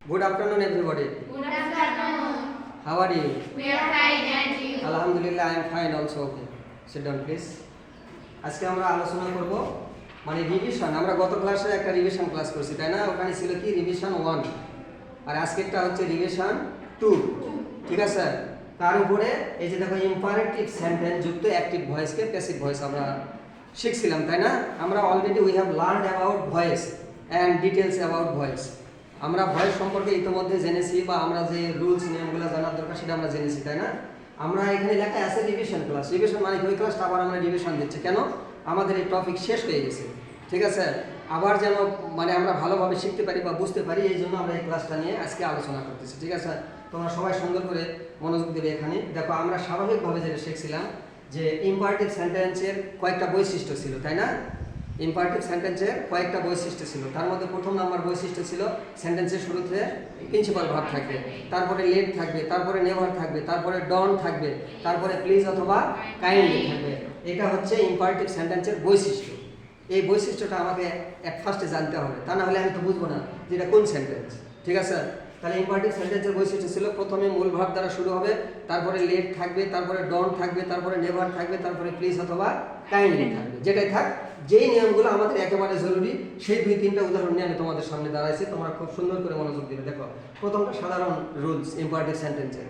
Good afternoon, everybody. Good afternoon. How are you? We are fine and you? Alhamdulillah, I am fine also. Okay. Sit down, please. আজকে আমরা আলোচনা করব মানে revision. আমরা গত ক্লাসে একটা রিভিশন ক্লাস করছি, তাই না? ওখানে ছিল কি রিভিশন 1 আর আজকেরটা হচ্ছে রিভিশন 2। ঠিক আছে? তার উপরে এই যে দেখো ইম্পারেটিভ সেন্টেন্স যুক্ত অ্যাক্টিভ ভয়েসকে প্যাসিভ ভয়েস আমরা শিখছিলাম, তাই না? আমরা already we have learned about voice and details about voice. আমরা ভয়েস সম্পর্কে ইতিমধ্যে জেনেছি বা আমরা যে রুলস নিয়মগুলো জানার দরকার সেটা আমরা জেনেছি, তাই না? আমরা এখানে লেখা আছে রিভিশন ক্লাস। রিভিশন মানে ওই ক্লাসটা আবার আমরা রিভিশন দিচ্ছি কেন? আমাদের এই টপিক শেষ হয়ে গেছে, ঠিক আছে? আবার যেন মানে আমরা ভালোভাবে শিখতে পারি বা বুঝতে পারি, এই জন্য আমরা এই ক্লাসটা নিয়ে আজকে আলোচনা করতেছি, ঠিক আছে? তোমরা সবাই সুন্দর করে মনোযোগ দেবে। এখানে দেখো আমরা স্বাভাবিকভাবে যেটা শিখছিলাম যে ইম্পারেটিভ সেন্টেন্সের কয়েকটা বৈশিষ্ট্য ছিল, তাই না? ইম্পারেটিভ সেন্টেন্সের কয়েকটা বৈশিষ্ট্য ছিল। তার মধ্যে প্রথম নাম্বার বৈশিষ্ট্য ছিল সেন্টেন্সের শুরুতে প্রিন্সিপাল ভার্ব থাকবে, তারপরে লেট থাকবে, তারপরে নেভার থাকবে, তারপরে ডন থাকবে, তারপরে প্লিজ অথবা কাইন্ডলি থাকবে। এটা হচ্ছে ইম্পারেটিভ সেন্টেন্সের বৈশিষ্ট্য। এই বৈশিষ্ট্যটা আমাকে এট ফার্স্টে জানতে হবে, তা না হলে আমি তো বুঝবো না যে এটা কোন সেন্টেন্স, ঠিক আছে? তাহলে ইম্পারেটিভ সেন্টেন্সের বৈশিষ্ট্য ছিল প্রথমে মূল ভার্ব দ্বারা শুরু হবে, তারপরে লেট থাকবে, তারপরে ডন থাকবে, তারপরে নেভার থাকবে, তারপরে প্লিজ অথবা কাইন্ডলি থাকবে। যেটাই থাক, যেই নিয়মগুলো আমাদের একেবারে জরুরি সেই 2-3টা উদাহরণ নিয়ে আমি তোমাদের সামনে দাঁড়াইছি। তোমরা খুব সুন্দর করে মনোযোগ দিবে। দেখো প্রথমটা সাধারণ রুলস ইম্পারেটিভ সেন্টেন্সের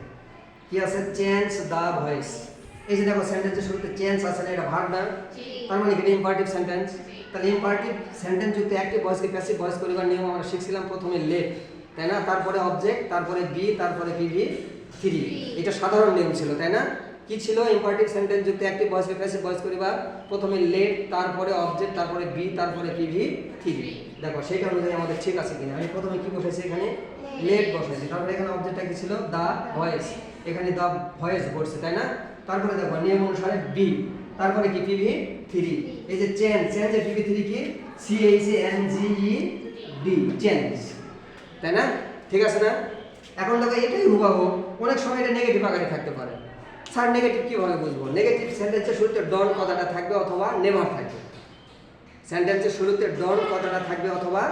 কি আছে? Change the voice. এই যে দেখো সেন্টেন্সের শুরুতে চেঞ্জ আছে না, এটা ভার্ব না? তার মানে এটা ইম্পারেটিভ সেন্টেন্স। তাহলে ইম্পারেটিভ সেন্টেন্স যুক্ত অ্যাক্টিভ ভয়েসকে প্যাসিভ ভয়েস করিবার নিয়ম আমরা শিখছিলাম প্রথমে লেট, তাই না? তারপরে অবজেক্ট, তারপরে বি, তারপরে পিভি 3। এটা সাধারণ নিয়ম ছিল, তাই না? কি ছিল? ইম্পারেটিভ সেন্টেন্স যুক্ত অ্যাক্টিভ ভয়েসকে প্যাসিভ ভয়েস করিবার প্রথমে লেট, তারপরে অবজেক্ট, তারপরে বি, তারপরে পিভি 3। দেখো সেইটা অনুযায়ী আমাদের ঠিক আছে কিনা। আমি প্রথমে কি বসাইছি? এখানে লেট বসাইছি, তারপরে এখানে অবজেক্টটা কি ছিল? The voice. এখানে দা ভয়েস বসছে, তাই না? তারপরে দেখো নিয়ম অনুসারে বি, তারপরে কি পিভি 3। এই যে চেঞ্জ, চেঞ্জের পিভি 3 কি? CHANGED, চেঞ্জ, তাই না? ঠিক আছে না? এখন দেখো এটাই হুবাহু অনেক সময় এটা নেগেটিভ আকারে থাকতে পারে। স্যার নেগেটিভ কীভাবে বুঝবো? নেগেটিভ সেন্টেন্সের শুরুতে ডন কথাটা থাকবে অথবা নেভার থাকবে। সেন্টেন্সের শুরুতে ডন কথাটা থাকবে অথবা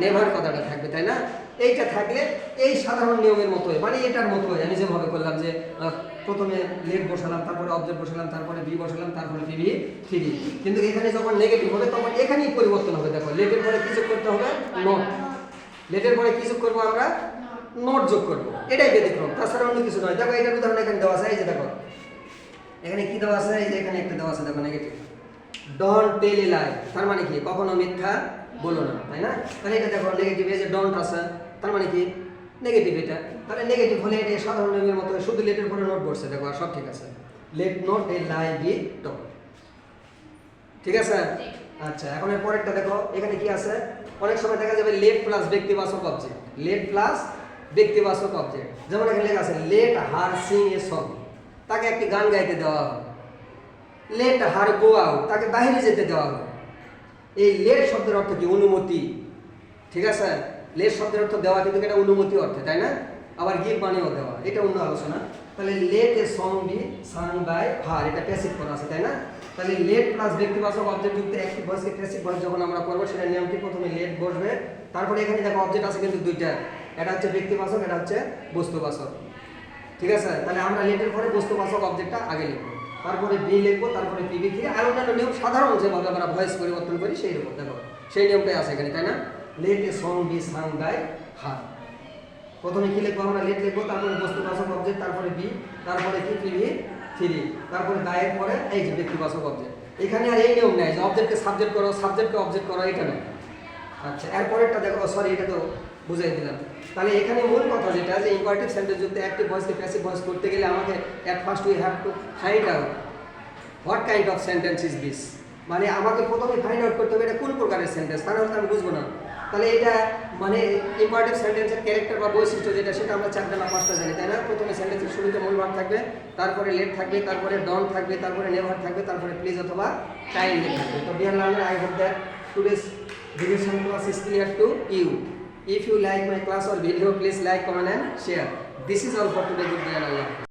নেভার কথাটা থাকবে, তাই না? এইটা থাকলে এই সাধারণ নিয়মের মতোই, মানে এটার মতোই আমি যেভাবে করলাম যে প্রথমে লেট বসালাম, তারপরে অবজেক্ট বসালাম, তারপরে বি বসালাম, তারপরে পিভি 3। কিন্তু এখানে যখন নেগেটিভ হবে তখন এখানেই পরিবর্তন হবে। দেখো লেটের পরে কি যোগ করতে হবে? নট। লেটের পরে কি যোগ করবো আমরা? নোট যোগ করবো। এটাই ব্যতিক্রম, তাছাড়া অন্য কিছু নয়। দেখো এটার উদাহরণ এখানে দেওয়া আছে। এই যে দেখো এখানে কি দেওয়া আছে? এই যে এখানে একটা দেওয়া আছে, দেখো নেগেটিভ। ডোন্ট টেল এ লাই, তার মানে কি? কখনো মিথ্যা বলো না, তাই না? তাহলে এটা দেখো নেগেটিভ। এই যে ডোন্ট আছে, তার মানে কি? নেগেটিভ। এটা তাহলে নেগেটিভ হলে এটা সাধারণ নিয়মের মতো শুধু লেটের পরে নোট বসছে। দেখো আর সব ঠিক আছে। Let not a lie be told, ঠিক আছে? আচ্ছা, এখন এর পরেরটা দেখো এখানে কি আছে? অনেক সময় দেখা যাবে লেট প্লাস ব্যক্তিবাচক অবজেক্ট, লেট প্লাস ব্যক্তিবাচক অবজেক্ট। যেমন এখানে লেখা আছে let her sing a song, তাকে একটি গান গাইতে দেওয়া হবে। লেট হার গো আউট, তাকে বাইরে যেতে দেওয়া হবে। এই লেট শব্দের অর্থ কি? অনুমতি, ঠিক আছে? লেট শব্দের অর্থ দেওয়া, কিন্তু এটা অনুমতি অর্থে, তাই না? আবার গিভ মানেও দেওয়া, এটা অন্য আলোচনা। তাহলে let a song be sung by her, এটা প্যাসিভ করা আছে, তাই না? তাহলে লেট প্লাস ব্যক্তিবাচক অবজেক্ট যুক্ত অ্যাক্টিভ ভয়েসকে প্যাসিভ ভয়েস যখন আমরা করবো সেটা নিয়ম কি? প্রথমে লেট বসবে, তারপরে এখানে দেখো অবজেক্ট আছে কিন্তু দুইটা, এটা হচ্ছে ব্যক্তিবাচক, এটা হচ্ছে বস্তুবাচক, ঠিক আছে? তাহলে আমরা লেটের পরে বস্তুবাচক অবজেক্টটা আগে লিখবো, তারপরে বি লিখবো, তারপরে পিভি 3। আর অন্যান্য নিয়ম সাধারণ যেভাবে আমরা ভয়েস পরিবর্তন করি সেই রকম দেখো সেই নিয়মটাই আছে এখানে, তাই না? Let a song be sung by her. প্রথমে কি লিখবো? আমরা লেট লিখবো, তারপরে বস্তুবাচক অবজেক্ট, তারপরে বি, তারপরে কি? পিভি 3, তারপরে দায়ের পরে এই যে ব্যক্তিবাচক অবজেক্ট। এখানে আর এই নিয়ম নেই যে অবজেক্টকে সাবজেক্ট করো, সাবজেক্টকে অবজেক্ট করো, এটা নয়। আচ্ছা, এরপরেরটা দেখো, সরি এটা তো বুঝাই দিলাম। তাহলে এখানে মূল কথা যেটা যে ইম্পারেটিভ সেন্টেন্স যুক্ত অ্যাক্টিভ ভয়েসকে প্যাসিভ ভয়েস করতে গেলে আমাকে at first we have to find out what kind of sentence is this. মানে আমাকে প্রথমে ফাইন্ড আউট করতে হবে এটা কোন প্রকারের সেন্টেন্স, তা নাহলে আমি বুঝবো না। তাহলে এটা মানে ইম্পারেটিভ সেন্টেন্সের ক্যারেক্টার বা বৈশিষ্ট্য যেটা সেটা আমরা 4টা না 5টা জানি, তাই না? প্রথমে সেন্টেন্সের শুরুতে মূল ভার্ব থাকবে, তারপরে লেট থাকবে, তারপরে ডন থাকবে, তারপরে নেভার থাকবে, তারপরে প্লিজ অথবা কাইন্ডলি থাকবে। তো deer learner, I hope that today's revision class is clear to you. If you like my class or video, please like, comment and share. This is all for today. Goodbye and Allah.